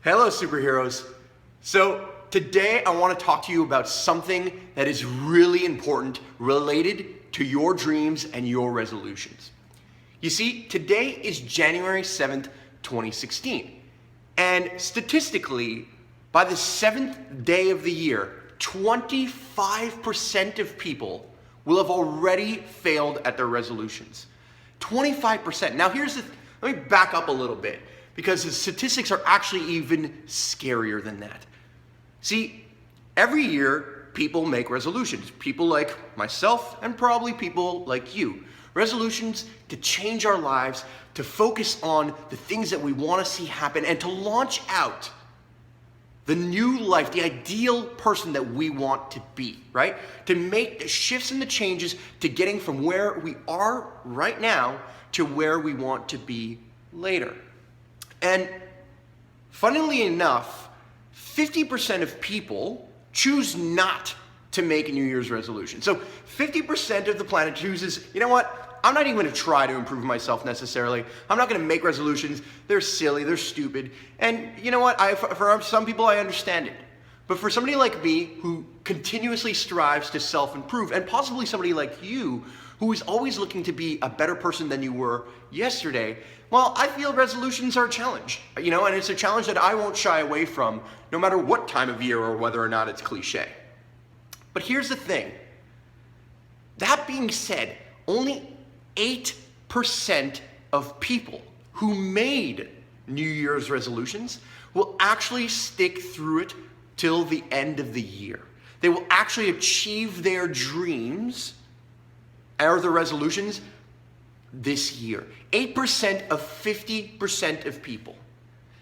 Hello, superheroes. So today I want to talk to you about something that is really important related to your dreams and your resolutions. You see, today is January 7th, 2016. And statistically, by the 7th day of the year, 25% of people will have already failed at their resolutions. 25%. Now let me back up a little bit, because the statistics are actually even scarier than that. See, every year people make resolutions. People like myself and probably people like you. Resolutions to change our lives, to focus on the things that we want to see happen, and to launch out the new life, the ideal person that we want to be, right? To make the shifts and the changes to getting from where we are right now to where we want to be later. And funnily enough, 50% of people choose not to make a New Year's resolution. So 50% of the planet chooses, you know what? I'm not even going to try to improve myself necessarily. I'm not going to make resolutions. They're silly, they're stupid. And you know what? For some people, I understand it. But for somebody like me who continuously strives to self-improve, and possibly somebody like you who is always looking to be a better person than you were yesterday, well, I feel resolutions are a challenge, and it's a challenge that I won't shy away from, no matter what time of year or whether or not it's cliche. But here's the thing. That being said, only 8% of people who made New Year's resolutions will actually stick through it till the end of the year. They will actually achieve their dreams or their resolutions this year. 8% of 50% of people.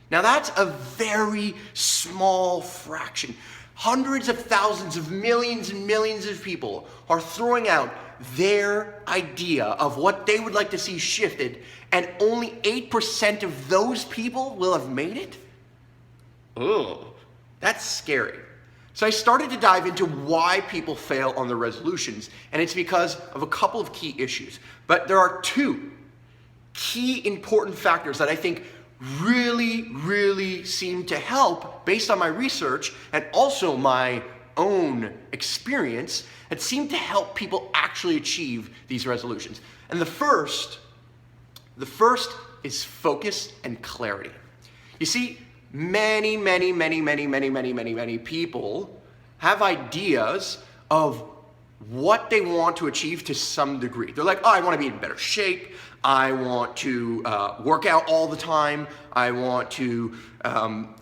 Now that's a very small fraction. Hundreds of thousands of millions and millions of people are throwing out their idea of what they would like to see shifted, and only 8% of those people will have made it? Oh, that's scary. So I started to dive into why people fail on their resolutions, and it's because of a couple of key issues. But there are two key important factors that I think really seem to help, based on my research and also my own experience, that seem to help people actually achieve these resolutions. And the first is focus and clarity. You see, many people have ideas of what they want to achieve to some degree. They're like, oh, I want to be in better shape. I want to work out all the time. I want to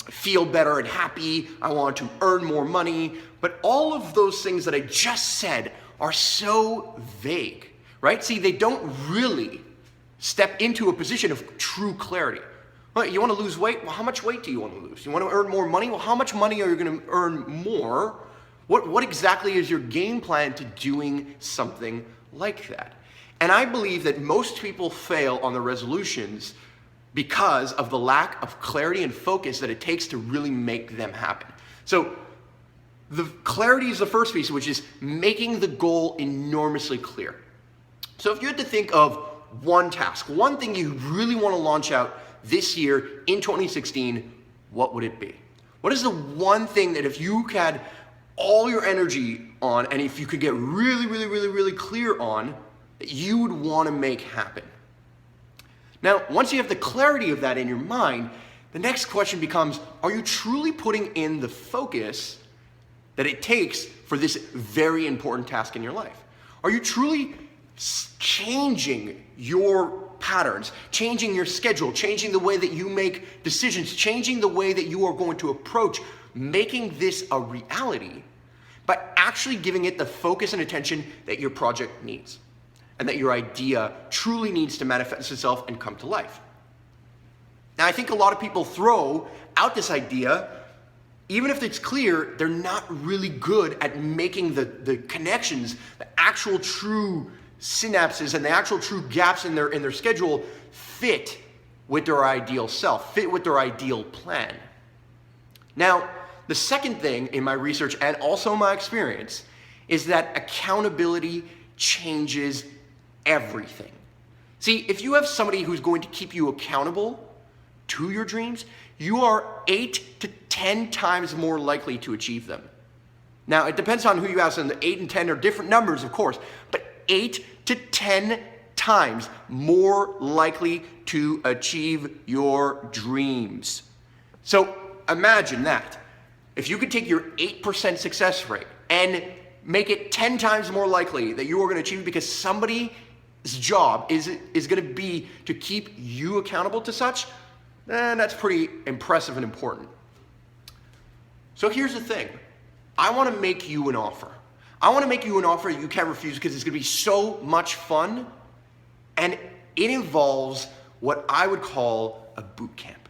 feel better and happy. I want to earn more money. But all of those things that I just said are so vague, right? See, they don't really step into a position of true clarity. Well, you want to lose weight? Well, how much weight do you want to lose? You want to earn more money? Well, how much money are you going to earn more? What exactly is your game plan to doing something like that? And I believe that most people fail on their resolutions because of the lack of clarity and focus that it takes to really make them happen. So the clarity is the first piece, which is making the goal enormously clear. So if you had to think of one task, one thing you really want to launch out this year in 2016, what would it be? What is the one thing that if you had all your energy on, and if you could get really clear on, that you would want to make happen? Now, once you have the clarity of that in your mind, the next question becomes, are you truly putting in the focus that it takes for this very important task in your life? Are you truly changing your patterns, changing your schedule, changing the way that you make decisions, changing the way that you are going to approach making this a reality by actually giving it the focus and attention that your project needs, and that your idea truly needs to manifest itself and come to life? Now, I think a lot of people throw out this idea, even if it's clear, they're not really good at making the connections, the actual true synapses and the actual true gaps in their schedule fit with their ideal self, fit with their ideal plan. Now, the second thing in my research and also my experience is that accountability changes everything. See, if you have somebody who's going to keep you accountable, to your dreams, you are 8 to 10 times more likely to achieve them. Now, it depends on who you ask, and the 8 and 10 are different numbers, of course, but 8 to 10 times more likely to achieve your dreams. So imagine that. If you could take your 8% success rate and make it 10 times more likely that you are going to achieve it because somebody's job is going to be to keep you accountable to such, then that's pretty impressive and important. So here's the thing. I want to make you an offer. I want to make you an offer that you can't refuse because it's going to be so much fun, and it involves what I would call a boot camp.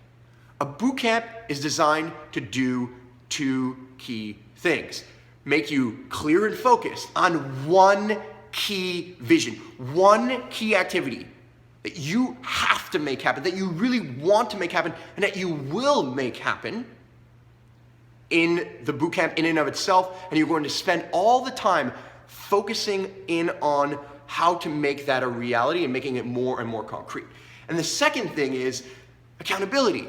A boot camp is designed to do 2 key things. Make you clear and focused on one key vision, one key activity that you have to make happen, that you really want to make happen, and that you will make happen in the boot camp in and of itself. And you're going to spend all the time focusing in on how to make that a reality and making it more and more concrete. And the second thing is accountability.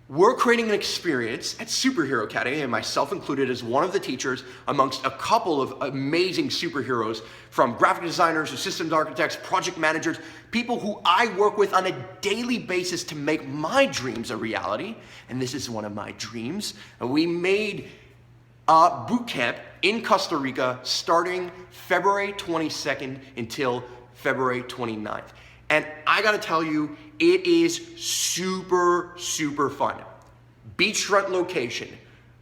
We're creating an experience at Superhero Academy, and myself included as one of the teachers amongst a couple of amazing superheroes, from graphic designers to systems architects, project managers, people who I work with on a daily basis to make my dreams a reality. And this is one of my dreams. And we made a boot camp in Costa Rica starting February 22nd until February 29th. And I gotta tell you, it is super, super fun. Beachfront location,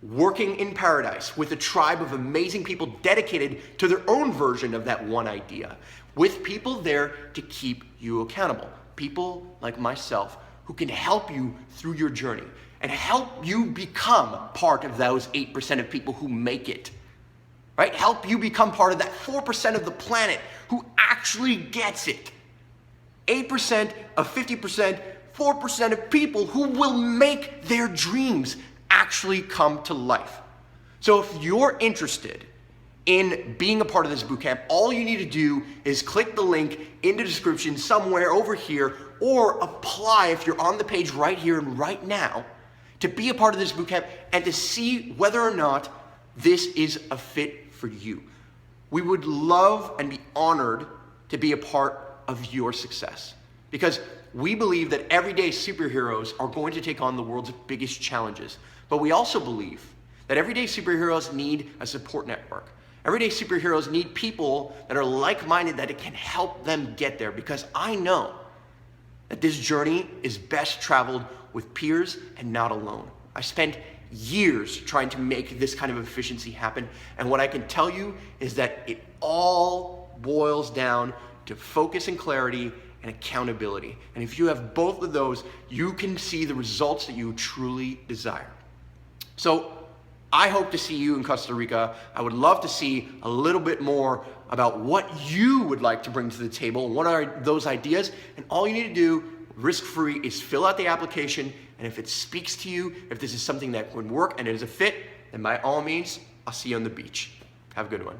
working in paradise with a tribe of amazing people dedicated to their own version of that one idea, with people there to keep you accountable. People like myself who can help you through your journey and help you become part of those 8% of people who make it. Right? Help you become part of that 4% of the planet who actually gets it. 8% of 50%, 4% of people who will make their dreams actually come to life. So if you're interested in being a part of this bootcamp, all you need to do is click the link in the description somewhere over here, or apply if you're on the page right here and right now to be a part of this bootcamp and to see whether or not this is a fit for you. We would love and be honored to be a part of your success, because we believe that everyday superheroes are going to take on the world's biggest challenges. But we also believe that everyday superheroes need a support network. Everyday superheroes need people that are like-minded, that it can help them get there, because I know that this journey is best traveled with peers and not alone. I spent years trying to make this kind of efficiency happen, and what I can tell you is that it all boils down to focus and clarity and accountability. And if you have both of those, you can see the results that you truly desire. So I hope to see you in Costa Rica. I would love to see a little bit more about what you would like to bring to the table. What are those ideas? And all you need to do, risk-free, is fill out the application. And if it speaks to you, if this is something that would work and it is a fit, then by all means, I'll see you on the beach. Have a good one.